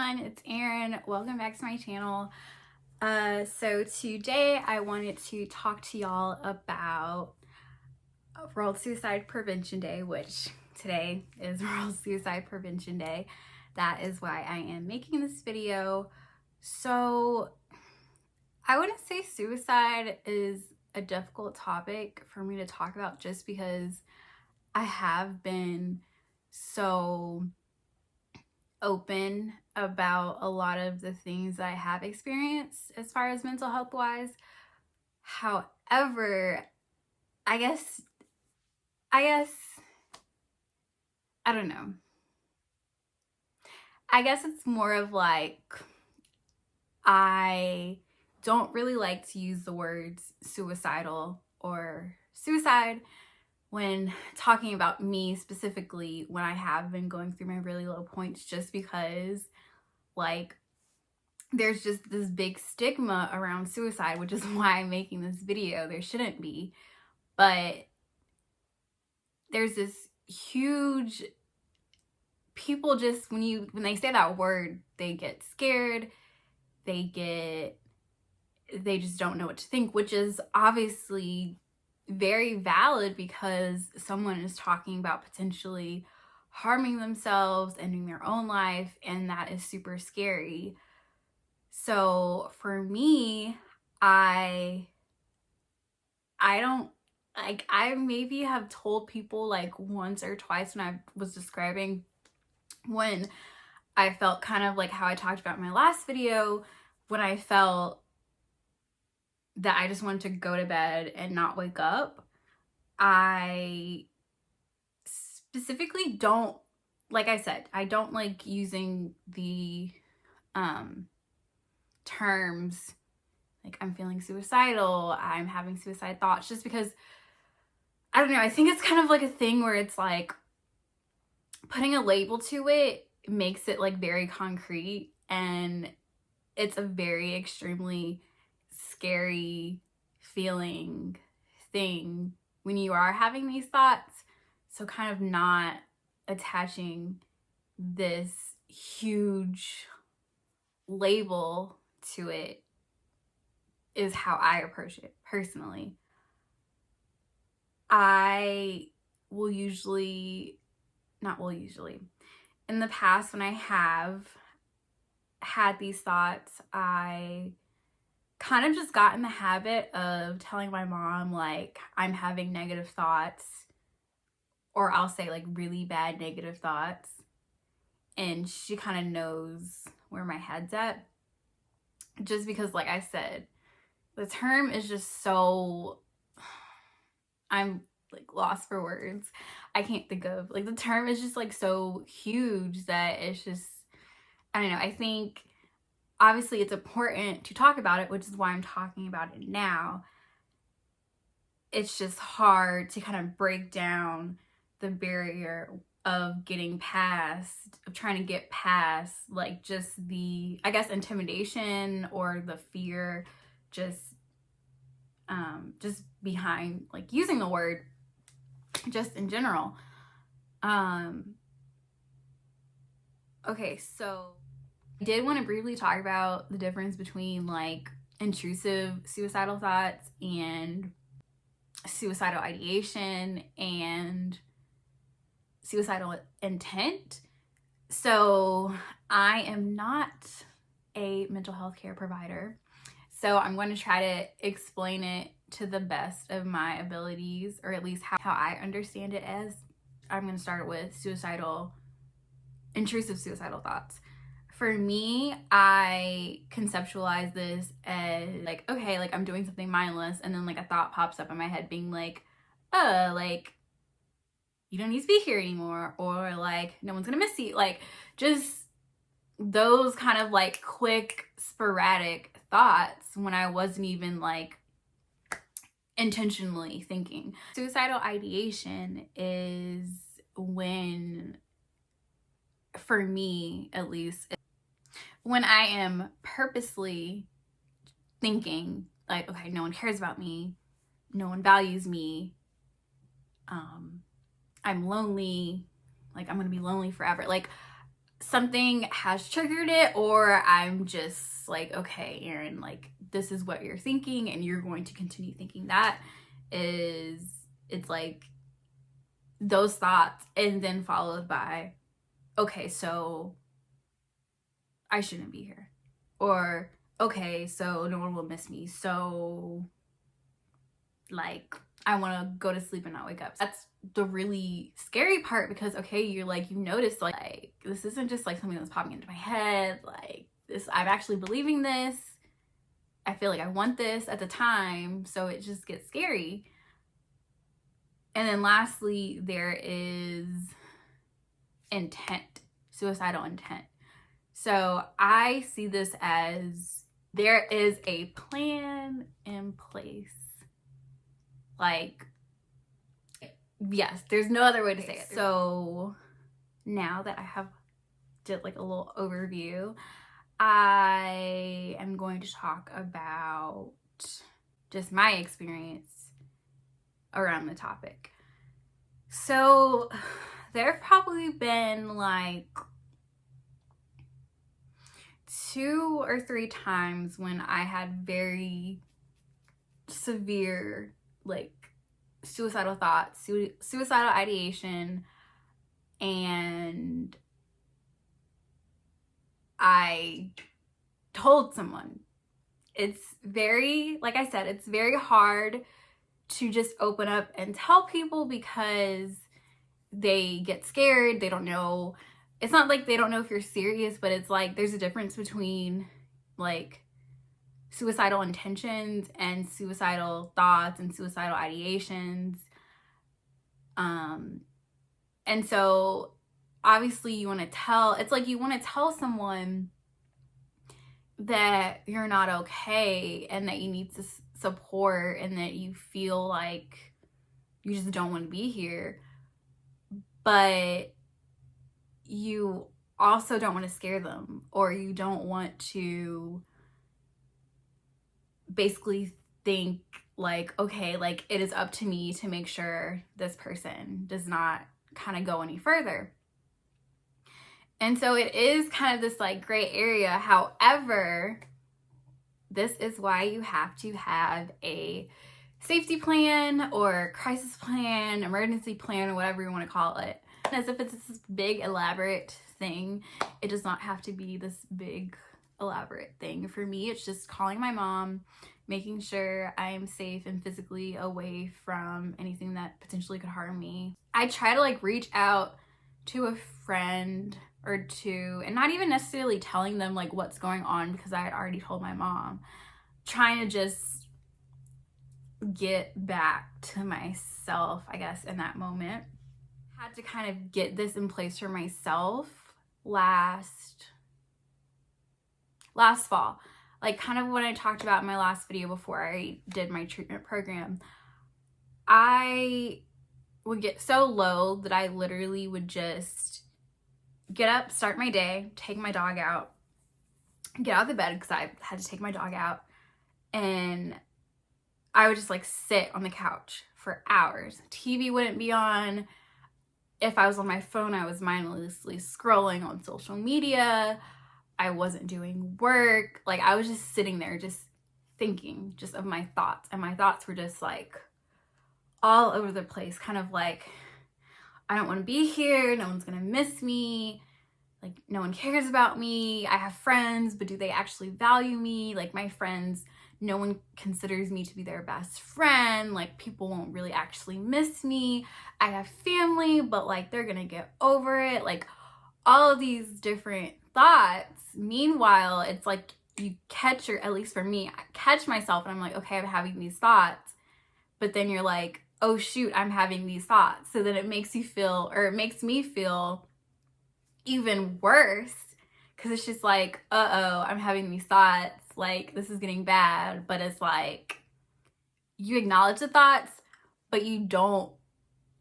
everyone, it's Erin. Welcome back to my channel. So today I wanted to talk to y'all about World Suicide Prevention Day, which today is World Suicide Prevention Day. That is why I am making this video. So I wouldn't say suicide is a difficult topic for me to talk about just because I have been so open about a lot of the things that I have experienced as far as mental health wise. However, I guess I don't know. I guess it's more of like I don't really like to use the words suicidal or suicide when talking about me specifically when I have been going through my really low points, just because like there's just this big stigma around suicide, which is why I'm making this video. There shouldn't be, but there's this huge, people just when they say that word, they get scared, they just don't know what to think, which is obviously very valid because someone is talking about potentially harming themselves, ending their own life, and that is super scary. So for me, I don't like, I maybe have told people like once or twice when I was describing when I felt kind of like how I talked about in my last video, when I felt that I just wanted to go to bed and not wake up. I specifically don't, like I said, I don't like using the terms like I'm feeling suicidal, I'm having suicide thoughts, just because I don't know, I think it's kind of like a thing where it's like putting a label to it makes it like very concrete, and it's a very extremely scary feeling thing when you are having these thoughts. So kind of not attaching this huge label to it is how I approach it personally. I will usually, in the past when I have had these thoughts, I kind of just got in the habit of telling my mom like I'm having negative thoughts, or I'll say like really bad negative thoughts, and she kind of knows where my head's at, just because like I said, the term is just so, I'm like lost for words. I can't think of, like, the term is just like so huge that it's just, I don't know. I think obviously it's important to talk about it, which is why I'm talking about it now. It's just hard to kind of break down the barrier of getting past, of trying to get past like just the, I guess, intimidation or the fear just behind like using the word just in general. Okay, so I did want to briefly talk about the difference between like intrusive suicidal thoughts and suicidal ideation and suicidal intent. So I am not a mental health care provider, so I'm going to try to explain it to the best of my abilities, or at least how I understand it as. I'm going to start with intrusive suicidal thoughts. For me, I conceptualize this as like, okay, like I'm doing something mindless, and then like a thought pops up in my head being like, like you don't need to be here anymore, or like no one's gonna miss you, like just those kind of like quick sporadic thoughts when I wasn't even like intentionally thinking. Suicidal ideation is when, for me at least, when I am purposely thinking like, okay, no one cares about me, no one values me, I'm lonely, like I'm gonna be lonely forever, like something has triggered it, or I'm just like, okay, Erin, like, this is what you're thinking and you're going to continue thinking that. It's like those thoughts, and then followed by, okay, so I shouldn't be here, or okay, so no one will miss me, so like I want to go to sleep and not wake up. That's the really scary part, because okay, you're like, you notice like this isn't just like something that's popping into my head, like this, I'm actually believing this, I feel like I want this at the time, so it just gets scary. And then lastly, there is intent, suicidal intent. So I see this as there is a plan in place. Like, yes, there's no other way to say it. So now that I have did like a little overview, I am going to talk about just my experience around the topic. So there have probably been like 2 or 3 times when I had very severe like suicidal thoughts, suicidal ideation, and I told someone. It's very, like I said, it's very hard to just open up and tell people because they get scared. They don't know. It's not like they don't know if you're serious, but it's like there's a difference between like suicidal intentions and suicidal thoughts and suicidal ideations. And so obviously you want to tell, it's like you want to tell someone that you're not okay and that you need support and that you feel like you just don't want to be here, but you also don't want to scare them, or you don't want to basically think like, okay, like it is up to me to make sure this person does not kind of go any further. And so it is kind of this like gray area. However, this is why you have to have a safety plan or crisis plan, emergency plan, or whatever you want to call it. As if it's this big elaborate thing, it does not have to be this big elaborate thing. For me, it's just calling my mom, making sure I'm safe and physically away from anything that potentially could harm me. I try to like reach out to a friend or two, and not even necessarily telling them like what's going on, because I had already told my mom. Trying to just get back to myself, I guess, in that moment. Had to kind of get this in place for myself last fall. Like kind of what I talked about in my last video before I did my treatment program. I would get so low that I literally would just get up, start my day, take my dog out, get out of the bed because I had to take my dog out, and I would just like sit on the couch for hours. TV wouldn't be on. If I was on my phone, I was mindlessly scrolling on social media. I wasn't doing work. Like I was just sitting there just thinking just of my thoughts, and my thoughts were just like all over the place, kind of like, I don't want to be here, no one's gonna miss me, like no one cares about me, I have friends, but do they actually value me? Like my friends, no one considers me to be their best friend, like people won't really actually miss me. I have family, but like they're gonna get over it. Like all of these different thoughts. Meanwhile, it's like you catch, or at least for me, I catch myself and I'm like, okay, I'm having these thoughts, but then you're like, oh shoot, I'm having these thoughts. So then it makes you feel, or it makes me feel even worse, because it's just like, uh-oh, I'm having these thoughts, like this is getting bad. But it's like you acknowledge the thoughts, but you don't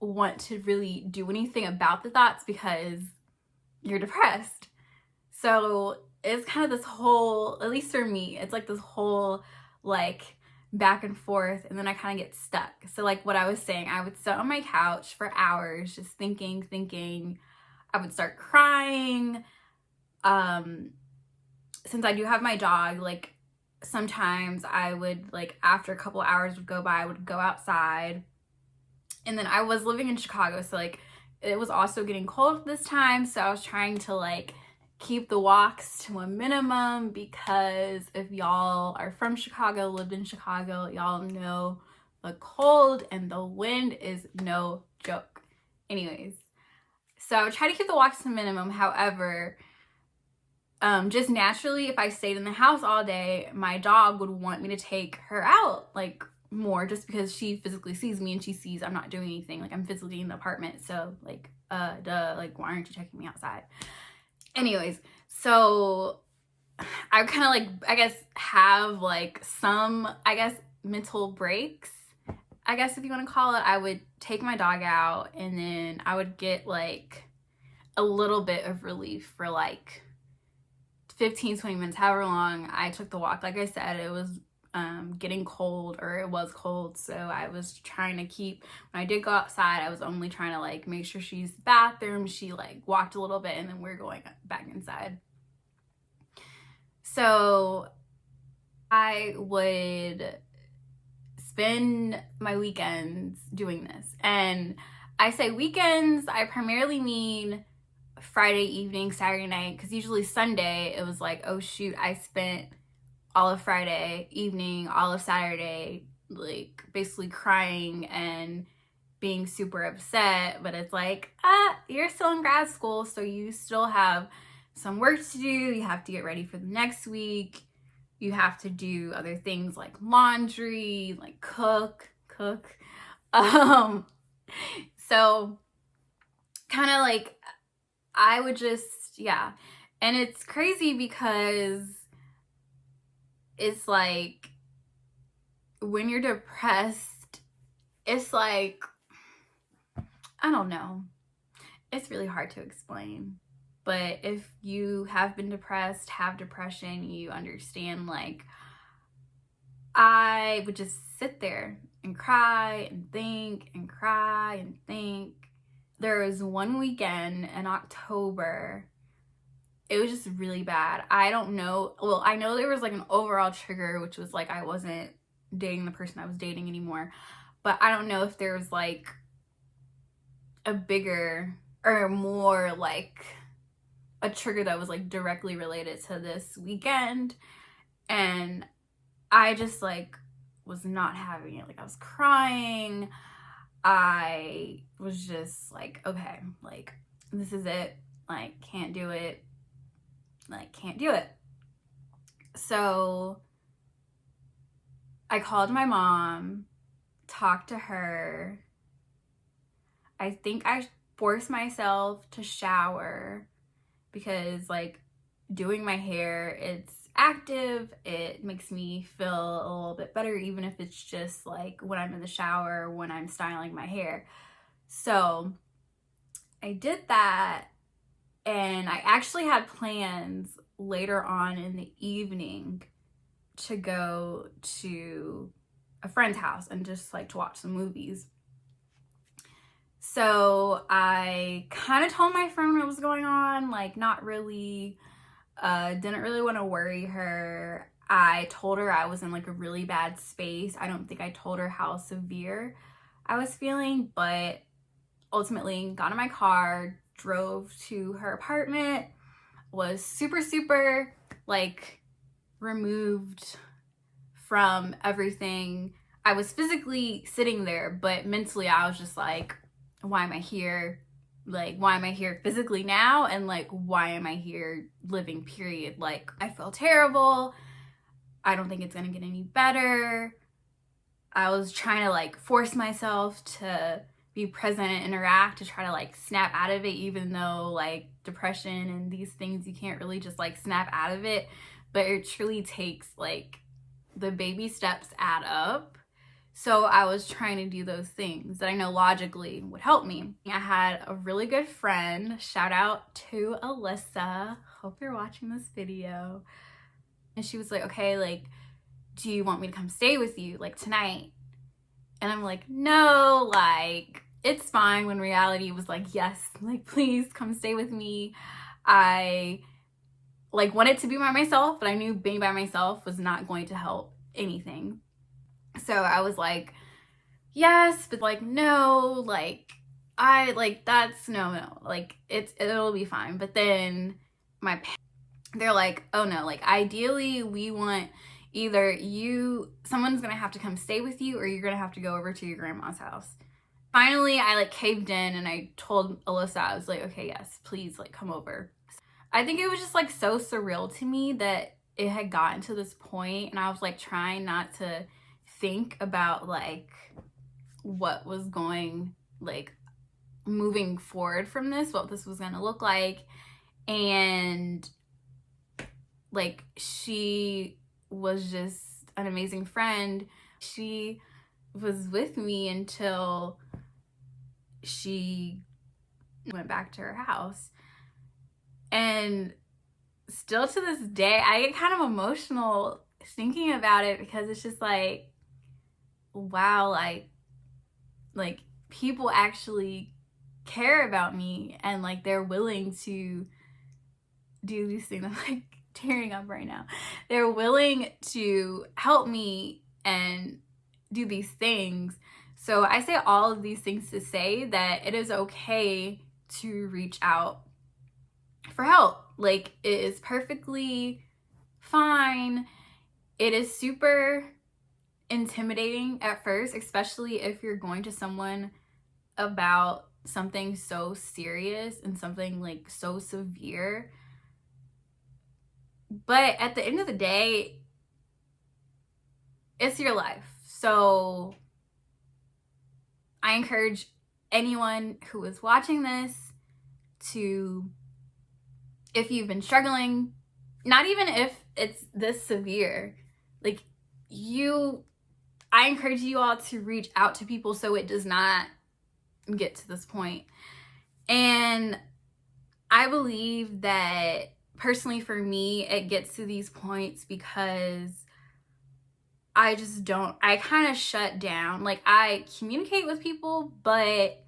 want to really do anything about the thoughts because you're depressed. So it's kind of this whole, at least for me, it's like this whole like back and forth, and then I kind of get stuck. So like what I was saying, I would sit on my couch for hours just thinking. I would start crying. since I do have my dog, like sometimes I would, like after a couple hours would go by, I would go outside. And then I was living in Chicago, so like it was also getting cold this time, so I was trying to like keep the walks to a minimum, because if y'all are from Chicago, lived in Chicago, y'all know the cold and the wind is no joke. Anyways, so I would try to keep the walks to a minimum. However, just naturally, if I stayed in the house all day, my dog would want me to take her out like more, just because she physically sees me and she sees I'm not doing anything, like I'm physically in the apartment, so like duh, like why aren't you taking me outside? Anyways, so I kind of like, I guess, have like some, I guess, mental breaks, I guess if you want to call it. I would take my dog out and then I would get like a little bit of relief for like 15-20 minutes, however long I took the walk. Like I said, it was getting cold, or it was cold, so I was trying to keep, when I did go outside, I was only trying to like make sure she's bathroom, she like walked a little bit, and then we're going back inside. So I would spend my weekends doing this, and I say weekends, I primarily mean Friday evening, Saturday night, because usually Sunday it was like, oh shoot, I spent all of Friday evening, all of Saturday, like basically crying and being super upset. But it's like, you're still in grad school, so you still have some work to do. You have to get ready for the next week. You have to do other things like laundry, like cook. So kind of like, I would just, yeah. And it's crazy because it's like, when you're depressed, it's like, I don't know. It's really hard to explain. But if you have been depressed, have depression, you understand, like, I would just sit there and cry and think and cry and think. There was one weekend in October, it was just really bad. I don't know. Well, I know there was like an overall trigger, which was like I wasn't dating the person I was dating anymore. But I don't know if there was like a bigger or more like a trigger that was like directly related to this weekend. And I just like was not having it. Like I was crying. I was just like, okay, like this is it. Like can't do it. Like can't do it. So I called my mom, talked to her. I think I forced myself to shower, because like doing my hair, it's active, it makes me feel a little bit better, even if it's just like when I'm in the shower, when I'm styling my hair. So I did that, and I actually had plans later on in the evening to go to a friend's house and just like to watch some movies. So I kind of told my friend what was going on, like not really, didn't really want to worry her. I told her I was in like a really bad space. I don't think I told her how severe I was feeling, but ultimately got in my car, drove to her apartment, was super like removed from everything. I was physically sitting there, but mentally I was just like, why am I here? Like, why am I here physically now? And like, why am I here living, period? Like, I feel terrible. I don't think it's gonna get any better. I was trying to like force myself to be present and interact, to try to like snap out of it, even though like depression and these things, you can't really just like snap out of it, but it truly takes like the baby steps add up. So I was trying to do those things that I know logically would help me. I had a really good friend, shout out to Alyssa, hope you're watching this video, and she was like, okay, like, do you want me to come stay with you like tonight? And I'm like, no, like it's fine, when reality was like, yes, like please come stay with me. I like wanted to be by myself, but I knew being by myself was not going to help anything. So I was like, yes, but like no, like I like that's no, like it'll be fine. But then they're like, oh no, like ideally we want either someone's gonna have to come stay with you, or you're gonna have to go over to your grandma's house. Finally, I like caved in and I told Alyssa, I was like, okay, yes, please, like come over. I think it was just like so surreal to me that it had gotten to this point, and I was like trying not to think about like what was going, like moving forward from this, what this was gonna look like. And like she was just an amazing friend. She was with me until she went back to her house. And still to this day, I get kind of emotional thinking about it, because it's just like, wow, like people actually care about me, and like they're willing to do these things. I'm like tearing up right now. They're willing to help me and do these things. So I say all of these things to say that it is okay to reach out for help. Like, it is perfectly fine. It is super intimidating at first, especially if you're going to someone about something so serious and something like so severe. But at the end of the day, it's your life. So I encourage anyone who is watching this to, if you've been struggling, not even if it's this severe, like I encourage you all to reach out to people so it does not get to this point. And I believe that personally for me, it gets to these points because I kind of shut down. Like, I communicate with people, but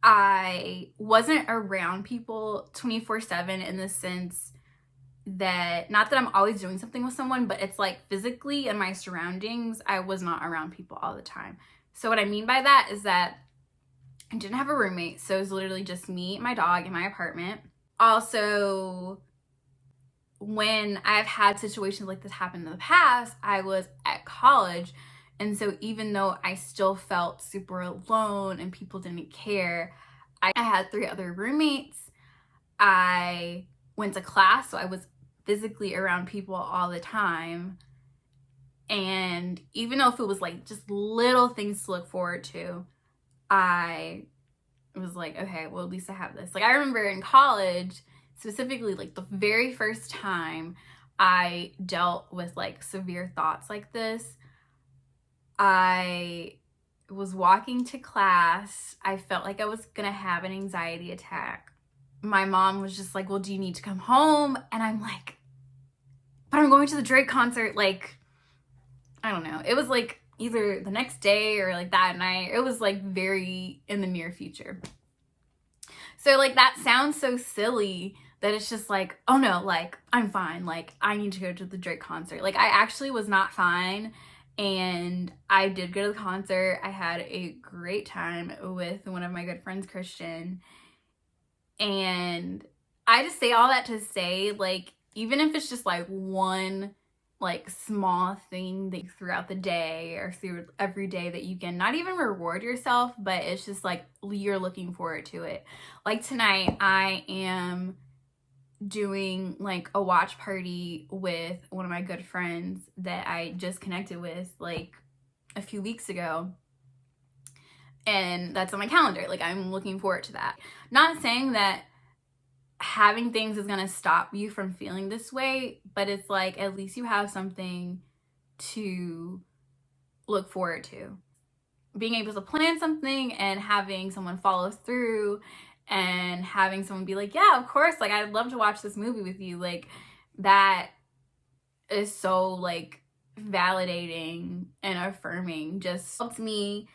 I wasn't around people 24/7 in the sense that, not that I'm always doing something with someone, but it's like physically in my surroundings, I was not around people all the time. So what I mean by that is that I didn't have a roommate. So it was literally just me and my dog in my apartment. Also, when I've had situations like this happen in the past, I was at college. And so even though I still felt super alone and people didn't care, I had 3 other roommates. I went to class, so I was physically around people all the time. And even though if it was like just little things to look forward to, I was like, okay, well, at least I have this. Like, I remember in college, specifically, like the very first time I dealt with like severe thoughts like this, I was walking to class. I felt like I was gonna have an anxiety attack. My mom was just like, well, do you need to come home? And I'm like, but I'm going to the Drake concert. Like, I don't know. It was like either the next day or like that night. It was like very in the near future. So like that sounds so silly that it's just like, oh no, like I'm fine. Like, I need to go to the Drake concert. Like, I actually was not fine. And I did go to the concert. I had a great time with one of my good friends, Christian. And I just say all that to say, like, even if it's just like one like small thing that throughout the day or through every day that you can not even reward yourself, but it's just like you're looking forward to it. Like tonight, I am doing like a watch party with one of my good friends that I just connected with like a few weeks ago. And that's on my calendar. Like, I'm looking forward to that. Not saying that having things is going to stop you from feeling this way, but it's like at least you have something to look forward to. Being able to plan something and having someone follow through and having someone be like, yeah, of course, like, I'd love to watch this movie with you. Like, that is so like validating and affirming. Just helps me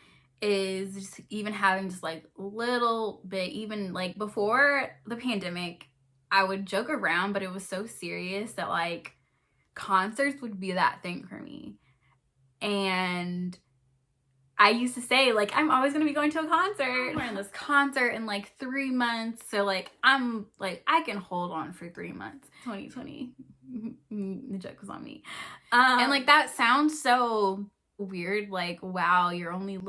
is just even having just like a little bit, even like before the pandemic, I would joke around, but it was so serious that like concerts would be that thing for me. And I used to say, like, I'm always going to be going to a concert. I'm going to this concert in like 3 months. So like, I'm like, I can hold on for 3 months. 2020, the joke was on me. And like, that sounds so weird. Like, wow, you're only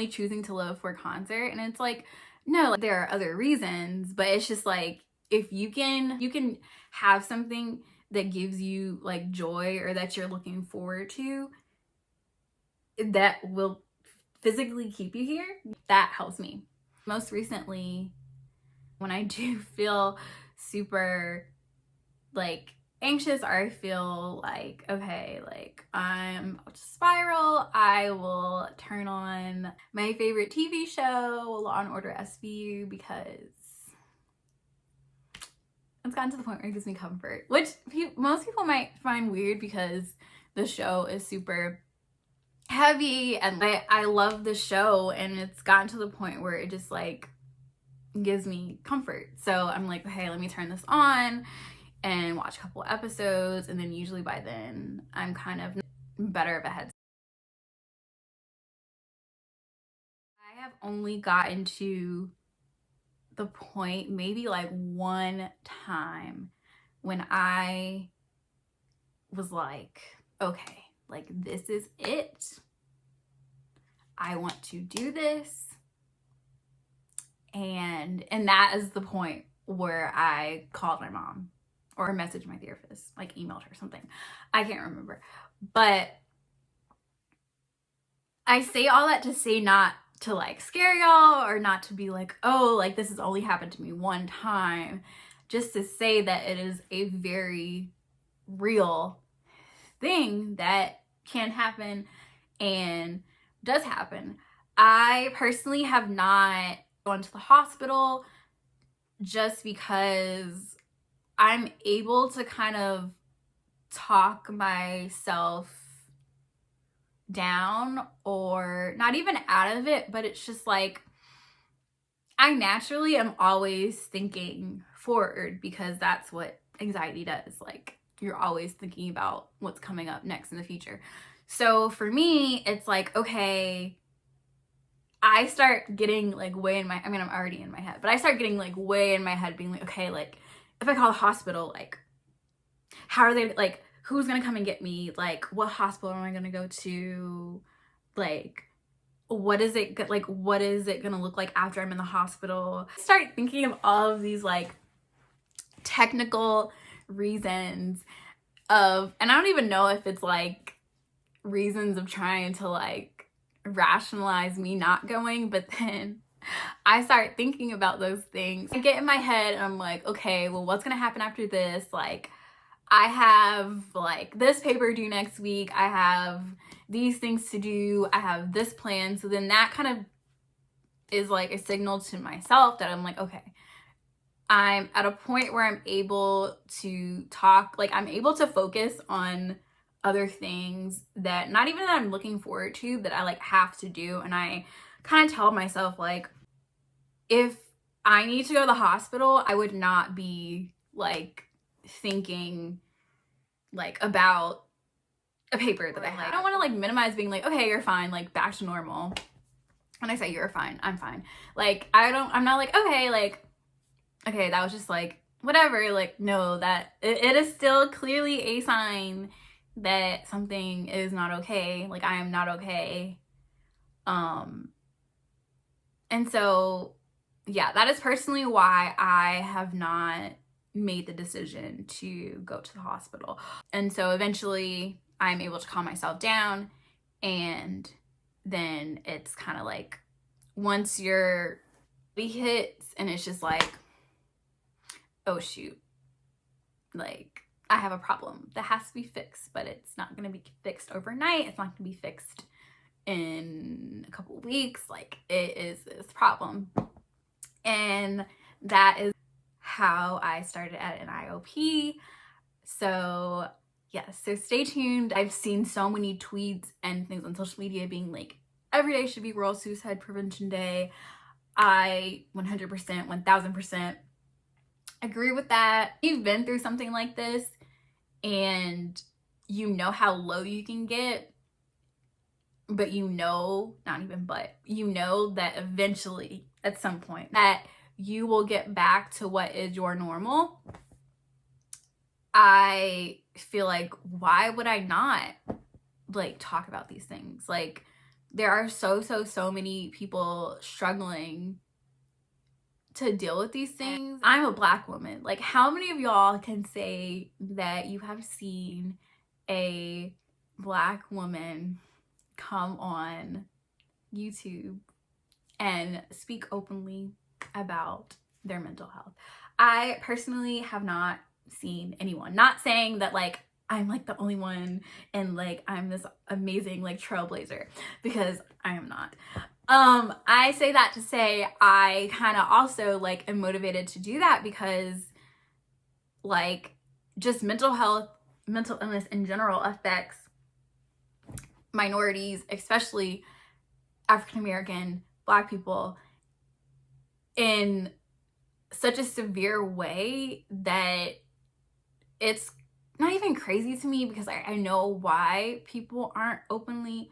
choosing to live for a concert. And it's like, no, like, there are other reasons, but it's just like, if you can have something that gives you like joy or that you're looking forward to, that will physically keep you here, that helps me. Most recently, when I do feel super like anxious, or I feel like, okay, like I'm about to spiral, I will turn on my favorite TV show, Law and Order SVU, because it's gotten to the point where it gives me comfort, which most people might find weird because the show is super heavy, and I love the show, and it's gotten to the point where it just like gives me comfort. So I'm like, hey, let me turn this on and watch a couple episodes, and then usually by then I'm kind of better of a head. I have only gotten to the point maybe like one time when I was like, okay, like this is it. I want to do this. And that is the point where I called my mom or messaged my therapist, like emailed her something. I can't remember. But I say all that to say not to like scare y'all or not to be like, oh, like this has only happened to me one time. Just to say that it is a very real thing that can happen and does happen. I personally have not gone to the hospital just because I'm able to kind of talk myself down, or not even out of it, but it's just like I naturally am always thinking forward, because that's what anxiety does. Like, you're always thinking about what's coming up next in the future. So for me, it's like, okay, I start getting like way in my, I mean, I'm already in my head, but I start getting like way in my head being like, okay, like if I call the hospital, like how are they, like who's gonna come and get me? Like what hospital am I gonna go to? Like what is it gonna look like after I'm in the hospital? I start thinking of all of these like technical reasons of, and I don't even know if it's like reasons of trying to like rationalize me not going, but then I start thinking about those things. I get in my head and I'm like, okay, well, what's gonna happen after this? Like, I have like this paper due next week, I have these things to do, I have this plan. So then that kind of is like a signal to myself that I'm like, okay, I'm at a point where I'm able to talk, like I'm able to focus on other things that not even that I'm looking forward to, that I like have to do. And I kind of tell myself like, if I need to go to the hospital, I would not be like thinking like about a paper that I have. I don't want to like minimize being like, okay, you're fine, like back to normal. When I say you're fine, I'm fine. Like I'm not like, okay, like, okay, that was just like whatever. Like, no, that it is still clearly a sign that something is not okay. Like, I am not okay. And so yeah, that is personally why I have not made the decision to go to the hospital. And so eventually I'm able to calm myself down, and then it's kind of like once your body hits and it's just like, oh shoot, like I have a problem that has to be fixed, but it's not going to be fixed overnight. It's not going to be fixed in a couple of weeks. Like, it is this problem. And that is how I started at an IOP. So yes, so stay tuned. I've seen so many tweets and things on social media being like, every day should be World Suicide Prevention Day. I 100%, 1000% agree with that. You've been through something like this and you know how low you can get, but you know, not even but, you know that eventually at some point that you will get back to what is your normal. I feel like, why would I not like talk about these things? Like, there are so many people struggling to deal with these things. I'm a Black woman. Like, how many of y'all can say that you have seen a Black woman come on YouTube and speak openly about their mental health? I personally have not seen anyone. Not saying that like I'm like the only one and like I'm this amazing like trailblazer, because I am not. I say that to say I kind of also like am motivated to do that because like just mental illness in general affects minorities, especially African American, Black people, in such a severe way that it's not even crazy to me, because I know why people aren't openly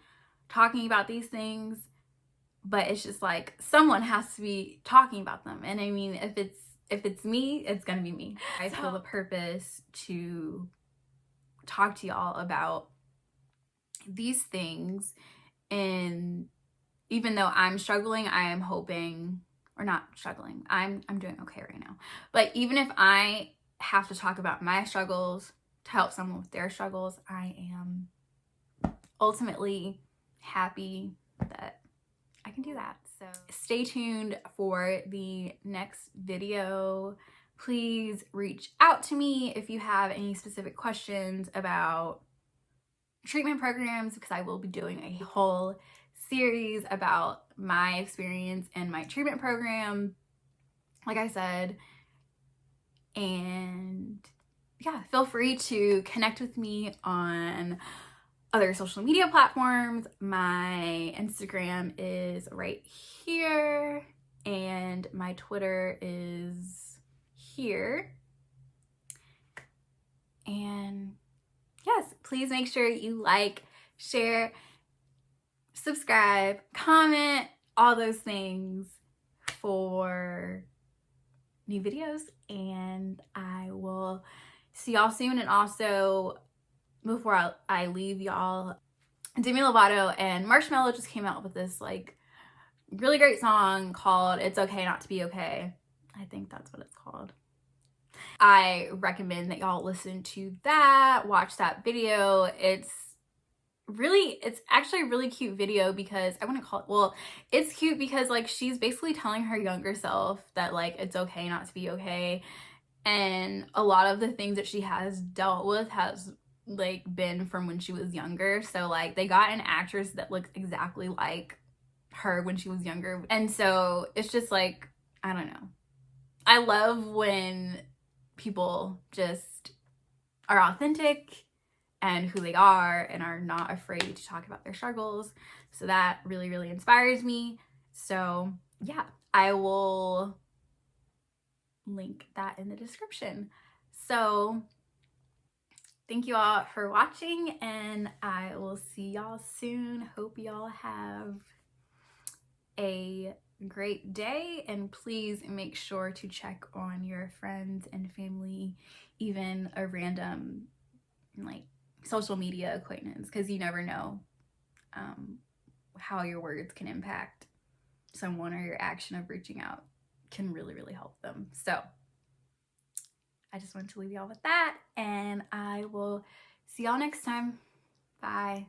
talking about these things, but it's just like someone has to be talking about them. And I mean, if it's me, it's gonna be me. I feel the purpose to talk to y'all about these things, and even though I'm struggling, I am hoping, or not struggling, I'm doing okay right now, but even if I have to talk about my struggles to help someone with their struggles, I am ultimately happy that I can do that. So stay tuned for the next video. Please reach out to me if you have any specific questions about treatment programs, because I will be doing a whole series about my experience and my treatment program, like I said. And yeah, feel free to connect with me on other social media platforms. My Instagram is right here and my Twitter is here. And yes, please make sure you like, share, subscribe, comment, all those things for new videos, and I will see y'all soon. And also, before I leave y'all, Demi Lovato and Marshmello just came out with this like really great song called It's Okay Not to Be Okay. I think that's what it's called. I recommend that y'all listen to that, watch that video. It's actually a really cute video, because I wouldn't call it, well, it's cute because like she's basically telling her younger self that like it's okay not to be okay, and a lot of the things that she has dealt with has like been from when she was younger. So like they got an actress that looks exactly like her when she was younger, and so it's just like, I don't know, I love when people just are authentic and who they are and are not afraid to talk about their struggles. So that really inspires me. So yeah, I will link that in the description. So thank you all for watching, and I will see y'all soon. Hope y'all have a great day, and please make sure to check on your friends and family, even a random like social media acquaintance, because you never know how your words can impact someone, or your action of reaching out can really help them. So I just wanted to leave y'all with that, and I will see y'all next time. Bye.